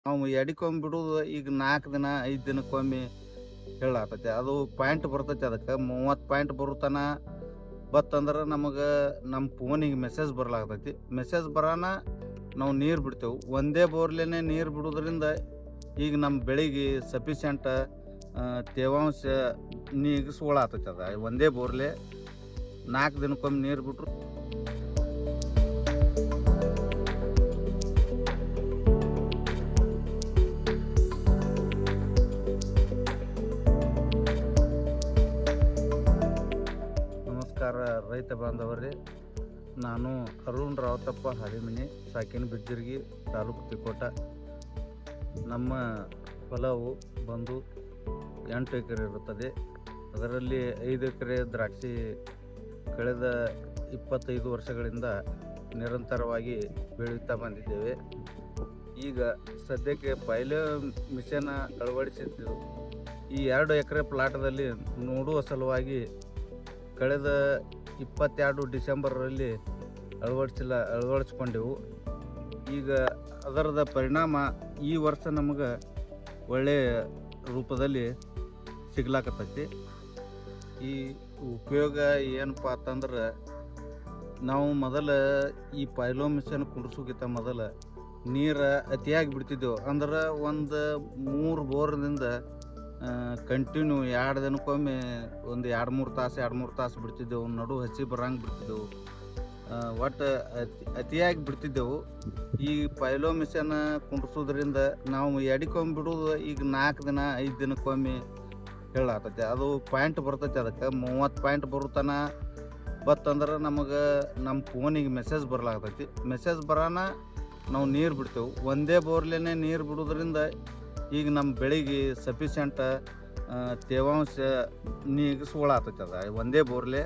ನಾವು ಎಡಿಕೊಮ್ಮೆ ಬಿಡುದು ಈಗ 4 ದಿನ 5 ದಿನಕ್ಕೊಮ್ಮೆ ಹೇಳಾತೈತಿ. ಅದು ಪಾಯಿಂಟ್ ಬರ್ತೈತಿ. ಅದಕ್ಕೆ 30 ಪಾಯಿಂಟ್ ಬರುತನ ಬತ್ತಂದ್ರೆ ನಮಗೆ ನಮ್ಮ ಫೋನಿಗೆ ಮೆಸೇಜ್ ಬರ್ಲಾಗ್ತೈತಿ. ಮೆಸೇಜ್ ಬರೋಣ ನಾವು ನೀರು ಬಿಡ್ತೇವೆ. ಒಂದೇ ಬೋರ್ಲೇನೆ ನೀರು ಬಿಡೋದ್ರಿಂದ ಈಗ ನಮ್ಮ ಬೆಳೆಗೆ ಸಫಿಷಿಯಂಟ್ ತೇವಾಂಶ ನೀಗಿಸ್ಕೊಳತೈತಿ. ಅದ ಒಂದೇ ಬೋರ್ಲೆ 4 ದಿನಕ್ಕೊಮ್ಮೆ ನೀರು ಬಿಟ್ರು. ನಮಸ್ಕಾರ ರೈತ ಬಾಂಧವರೇ, ನಾನು ಅರುಣ್ ರಾವತಪ್ಪ ಹಾದಿಮನಿ, ಸಾಕಿನ ಬಿಜ್ಜರ್ಗಿ, ತಾಲೂಕು ತಿಕೋಟ. ನಮ್ಮ ಹೊಲವು ಬಂದು 8 ಎಕರೆ ಇರುತ್ತದೆ. ಅದರಲ್ಲಿ 5 ಎಕರೆ ದ್ರಾಕ್ಷಿ ಕಳೆದ 25 ವರ್ಷಗಳಿಂದ ನಿರಂತರವಾಗಿ ಬೆಳೆಯುತ್ತಾ ಬಂದಿದ್ದೇವೆ. ಈಗ ಸದ್ಯಕ್ಕೆ ಪೈಲೆ ಮಿಷನ್ ಅಳವಡಿಸಿದ್ದು ಈ 2 ಎಕರೆ ಪ್ಲಾಟದಲ್ಲಿ ನೋಡುವ ಸಲುವಾಗಿ ಕಳೆದ 22 ಡಿಸೆಂಬರಲ್ಲಿ ಅಳವಡಿಸ್ಕೊಂಡೆವು. ಈಗ ಅದರದ ಪರಿಣಾಮ ಈ ವರ್ಷ ನಮಗೆ ಒಳ್ಳೆಯ ರೂಪದಲ್ಲಿ ಸಿಗ್ಲಾಕತ್ತೈತಿ. ಈ ಉಪಯೋಗ ಏನಪ್ಪ ಅಂತಂದ್ರೆ, ನಾವು ಮೊದಲು ಈ ಪೈಲೋ ಮಿಷನ್ ಕುಡಿಸೋಕ್ಕಿಂತ ಮೊದಲು ನೀರು ಅತಿಯಾಗಿ ಬಿಡ್ತಿದ್ದೆವು. ಅಂದ್ರೆ ಒಂದು 3 ಬೋರ್ನಿಂದ ಕಂಟಿನ್ಯೂ 2 ದಿನಕ್ಕೊಮ್ಮೆ ಒಂದು 2-3 ತಾಸು ಬಿಡ್ತಿದ್ದೆವು. ನಡು ಹಸಿ ಬರಂಗೆ ಬಿಡ್ತಿದ್ದೆವು. ಒಟ್ಟು ಅತಿಯಾಗಿ ಬಿಡ್ತಿದ್ದೆವು. ಈ ಪೈಲೋ ಮಿಷನ್ ಕುಂಡ್ರಿಸೋದ್ರಿಂದ ನಾವು ಎಡಿಕೊಮ್ಮೆ ಬಿಡೋದು ಈಗ 4 ದಿನ 5 ದಿನಕ್ಕೊಮ್ಮೆ ಹೇಳಾತೈತಿ. ಅದು ಪಾಯಿಂಟ್ ಬರ್ತೈತಿ. ಅದಕ್ಕೆ 30 ಪಾಯಿಂಟ್ ಬರುತನ ಬತ್ತಂದ್ರೆ ನಮಗೆ ನಮ್ಮ ಫೋನಿಗೆ ಮೆಸೇಜ್ ಬರ್ಲಾಗ್ತೈತಿ. ಮೆಸೇಜ್ ಬರೋಣ ನಾವು ನೀರು ಬಿಡ್ತೇವೆ. ಒಂದೇ ಬೋರ್ಲೇನೆ ನೀರು ಬಿಡೋದ್ರಿಂದ ಈಗ ನಮ್ಮ ಬೆಳೆಗೆ ಸಫಿಷಿಯಂಟ್ ತೇವಾಂಶ ನೀಗಿಸ್ಕೊಳತೈತಿ. ಅದ ಒಂದೇ ಬೋರ್ಲೆ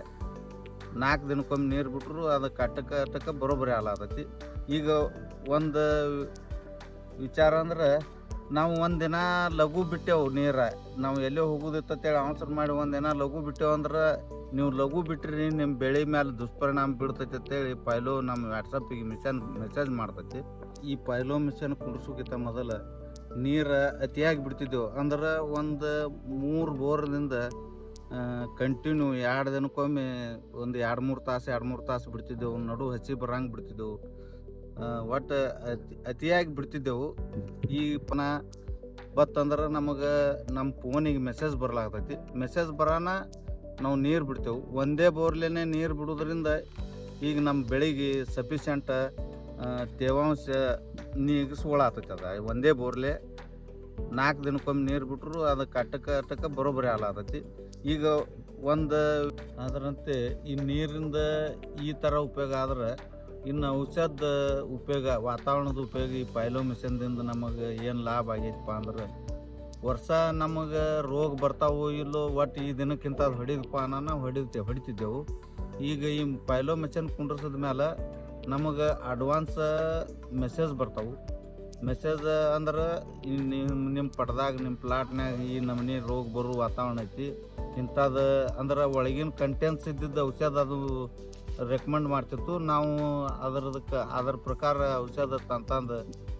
4 ದಿನಕ್ಕೊಮ್ಮೆ ನೀರು ಬಿಟ್ಟರು ಅದು ಕಟ್ಟಕ್ಕೆ ಬರೋಬ್ಬರಿ ಆಲಾತೈತಿ. ಈಗ ಒಂದು ವಿಚಾರ ಅಂದ್ರೆ, ನಾವು ಒಂದಿನ ಲಘು ಬಿಟ್ಟೆವು ನೀರು. ನಾವು ಎಲ್ಲೇ ಹೋಗೋದಿತ್ತಂತೇಳಿ ಅವಸರ ಮಾಡಿ ಒಂದಿನ ಲಘು ಬಿಟ್ಟೆವು ಅಂದ್ರೆ, ನೀವು ಲಘು ಬಿಟ್ಟಿರಿ ನಿಮ್ಮ ಬೆಳೆ ಮೇಲೆ ದುಷ್ಪರಿಣಾಮ ಬೀಳ್ತೈತಿ ಅಂತೇಳಿ ಪೈಲೋ ನಮ್ಮ ವಾಟ್ಸಪ್ಪಿಗೆ ಮೆಸೇಜ್ ಮಾಡ್ತೈತಿ. ಈ ಪೈಲೋ ಮಿಷನ್ ಕುಡಿಸೋಕ್ಕಿಂತ ಮೊದಲು ನೀರು ಅತಿಯಾಗಿ ಬಿಡ್ತಿದ್ದೆವು. ಅಂದ್ರೆ ಒಂದು 3 ಬೋರ್ನಿಂದ ಕಂಟಿನ್ಯೂ 2 ದಿನಕ್ಕೊಮ್ಮೆ ಒಂದು 2-3 ತಾಸು ಬಿಡ್ತಿದ್ದೆವು. ನಡು ಹಸಿ ಬರಂಗೆ ಬಿಡ್ತಿದ್ದೆವು. ಒಟ್ಟು ಅತಿಯಾಗಿ ಬಿಡ್ತಿದ್ದೆವು. ಈ ಪುನಃ ಬತ್ತಂದ್ರೆ ನಮಗೆ ನಮ್ಮ ಫೋನಿಗೆ ಮೆಸೇಜ್ ಬರ್ಲಾಗ್ತೈತಿ. ಮೆಸೇಜ್ ಬರೋಣ ನಾವು ನೀರು ಬಿಡ್ತೇವೆ. ಒಂದೇ ಬೋರ್ಲೇನೆ ನೀರು ಬಿಡೋದ್ರಿಂದ ಈಗ ನಮ್ಮ ಬೆಳೆಗೆ ಸಫಿಷಿಯಂಟ್ ತೇವಾಂಶ ನೀಗಿಸ್ಕೊಳತೈತಿ. ಅದ ಒಂದೇ ಬೋರ್ಲೆ 4 ದಿನಕ್ಕೊಮ್ಮೆ ನೀರು ಬಿಟ್ಟರು ಅದು ಕಟ್ಟಕ್ಕೆ ಬರೋಬ್ಬರಿ ಆಲಾತೈತಿ. ಈಗ ಒಂದು ಅದರಂತೆ ಈ ನೀರಿಂದ ಈ ಥರ ಉಪಯೋಗ ಆದ್ರೆ, ಇನ್ನು ಔಷಧ ಉಪಯೋಗ, ವಾತಾವರಣದ ಉಪಯೋಗ ಈ ಪೈಲೋ ಮಿಷನ್ದಿಂದ ನಮಗೆ ಏನು ಲಾಭ ಆಗೈತಪ್ಪ ಅಂದ್ರೆ, ವರ್ಷ ನಮಗೆ ರೋಗ ಬರ್ತಾವೋ ಇಲ್ಲೋ, ಒಟ್ಟು ಈ ದಿನಕ್ಕಿಂತ ಅದು ಹೊಡಿದಪ್ಪ ಅನ್ನೋ ಹೊಡಿತಿದ್ದೆವು. ಈಗ ಈ ಪೈಲೋ ಮಿಷನ್ ಕುಂಡ್ರಿಸಿದ ಮೇಲೆ ನಮಗೆ ಅಡ್ವಾನ್ಸ್ ಮೆಸೇಜ್ ಬರ್ತಾವೆ. ಮೆಸೇಜ್ ಅಂದ್ರೆ ನಿಮ್ಮ ಪಟದಾಗ ನಿಮ್ಮ ಪ್ಲಾಟ್ನಾಗ ಈ ನಮೂನಿ ರೋಗ ಬರೋ ವಾತಾವರಣ ಐತಿ ಇಂಥದ್ದು ಅಂದ್ರೆ ಒಳಗಿನ ಕಂಟೆಂಟ್ಸ್ ಇದ್ದಿದ್ದು ಔಷಧ ಅದು ರೆಕಮೆಂಡ್ ಮಾಡ್ತಿತ್ತು. ನಾವು ಅದ್ರ ಪ್ರಕಾರ ಔಷಧ ತಂದು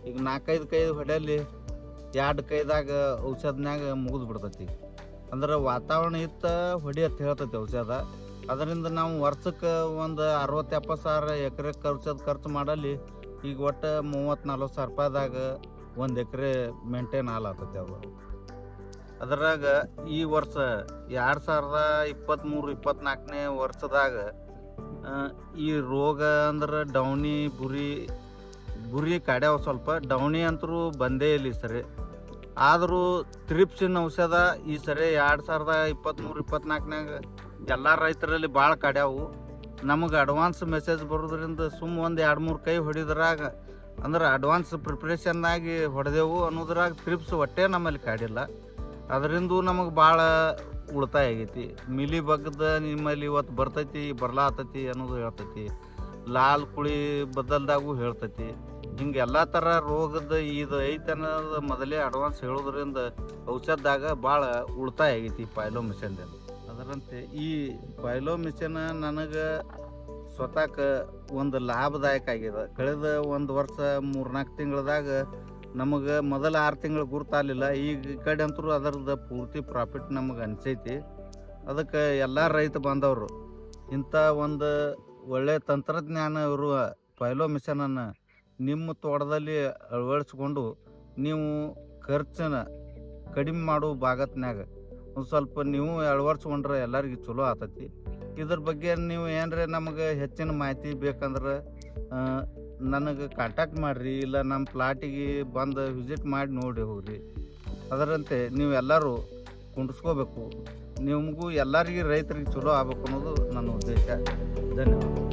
ಈಗ 4-5 ಕೈ ಹೊಡೆಯಲ್ಲಿ 2 ಕೈದಾಗ ಔಷಧನ್ಯಾಗ ಮುಗಿದು ಬಿಡ್ತೈತಿ. ಅಂದ್ರೆ ವಾತಾವರಣ ಹೊಡಿ ಅಂತ ಹೇಳ್ತೈತಿ ಔಷಧ. ಅದರಿಂದ ನಾವು ವರ್ಷಕ್ಕೆ ಒಂದು 60-70 ಸಾವಿರ ಎಕರೆ ಖರ್ಚು ಮಾಡಲಿ ಈಗ ಒಟ್ಟು 30-40 ಸಾವಿರ ರೂಪಾಯಿದಾಗ 1 ಎಕರೆ ಮೇಂಟೈನ್ ಆಲಾತೈತಿ. ಅದು ಅದರಾಗ ಈ ವರ್ಷ 2023-24ನೇ ವರ್ಷದಾಗ ಈ ರೋಗ ಅಂದ್ರೆ ಡೌನಿ ಬುರಿ ಕಾಡ್ಯಾವ. ಸ್ವಲ್ಪ ಡೌನಿ ಅಂತರೂ ಬಂದೇ ಇಲ್ಲ ಈ ಸರಿ. ಆದರೂ ತ್ರಿಪ್ಸಿನ ಔಷಧ ಈ ಸರಿ 2023-24ನಾಗ ಎಲ್ಲ ರೈತರಲ್ಲಿ ಭಾಳ ಕಾಡ್ಯಾವು. ನಮಗೆ ಅಡ್ವಾನ್ಸ್ ಮೆಸೇಜ್ ಬರೋದ್ರಿಂದ ಒಂದು 2-3 ಕೈ ಹೊಡಿದ್ರಾಗ ಅಂದ್ರೆ ಅಡ್ವಾನ್ಸ್ ಪ್ರಿಪ್ರೇಷನ್ನಾಗಿ ಹೊಡೆದೆವು ಅನ್ನೋದ್ರಾಗ ತ್ರಿಪ್ಸ್ ಒಟ್ಟೆ ನಮ್ಮಲ್ಲಿ ಕಾಡಿಲ್ಲ. ಅದರಿಂದ ನಮಗೆ ಭಾಳ ಉಳಿತಾಯ ಆಗೈತಿ. ಮಿಲಿ ಬಗ್ಗದ ನಿಮ್ಮಲ್ಲಿ ಇವತ್ತು ಬರ್ತೈತಿ ಬರ್ಲಾತೈತಿ ಅನ್ನೋದು ಹೇಳ್ತೈತಿ. ಲಾಲ್ ಕುಳಿ ಬದಲ್ದಾಗೂ ಹೇಳ್ತೈತಿ. ಹಿಂಗೆ ಎಲ್ಲ ಥರ ರೋಗದ ಇದು ಐತೆ ಅನ್ನೋದು ಮೊದಲೇ ಅಡ್ವಾನ್ಸ್ ಹೇಳೋದ್ರಿಂದ ಔಷಧದಾಗ ಭಾಳ ಉಳಿತಾಯ ಆಗೈತಿ ಪೈಲೋ ಮಿಷನ್ದಿಂದ. ಅದರಂತೆ ಈ ಪೈಲೋ ಮಿಷನ್ ನನಗೆ ಸ್ವತಃ ಒಂದು ಲಾಭದಾಯಕ ಆಗಿದೆ. ಕಳೆದ 1 ವರ್ಷ 3-4 ತಿಂಗಳದಾಗ ನಮಗೆ ಮೊದಲ 6 ತಿಂಗಳು ಗುರುತಾಗಲಿಲ್ಲ. ಈಗ ಈ ಕಡೆ ಅಂತೂ ಅದರದ್ದು ಪೂರ್ತಿ ಪ್ರಾಫಿಟ್ ನಮಗೆ ಅನಿಸೈತಿ. ಅದಕ್ಕೆ ಎಲ್ಲ ರೈತ ಬಾಂಧವರು ಇಂಥ ಒಂದು ಒಳ್ಳೆಯ ತಂತ್ರಜ್ಞಾನ ಇರುವ ಪೈಲೋ ಮಿಷನನ್ನು ನಿಮ್ಮ ತೋಟದಲ್ಲಿ ಅಳವಡಿಸ್ಕೊಂಡು ನೀವು ಖರ್ಚನ್ನ ಕಡಿಮೆ ಮಾಡೋ ಭಾಗತ್ನಾಗ ಒಂದು ಸ್ವಲ್ಪ ನೀವು ಅಳವಡಿಸ್ಕೊಂಡ್ರೆ ಎಲ್ಲರಿಗೂ ಚಲೋ ಆಗ್ತೈತಿ. ಇದ್ರ ಬಗ್ಗೆ ನೀವು ಏನರ ನಮಗೆ ಹೆಚ್ಚಿನ ಮಾಹಿತಿ ಬೇಕಂದ್ರೆ ನನಗೆ ಕಾಂಟ್ಯಾಕ್ಟ್ ಮಾಡಿರಿ, ಇಲ್ಲ ನಮ್ಮ ಪ್ಲಾಟಿಗೆ ಬಂದು ವಿಸಿಟ್ ಮಾಡಿ ನೋಡಿ ಹೋಗ್ರಿ. ಅದರಂತೆ ನೀವು ಎಲ್ಲರೂ ಕುಂಡಿಸ್ಕೋಬೇಕು. ನಿಮಗೂ ಎಲ್ಲರಿಗೂ ರೈತರಿಗೆ ಚಲೋ ಆಗ್ಬೇಕು ಅನ್ನೋದು ನನ್ನ ಉದ್ದೇಶ. ಧನ್ಯವಾದ.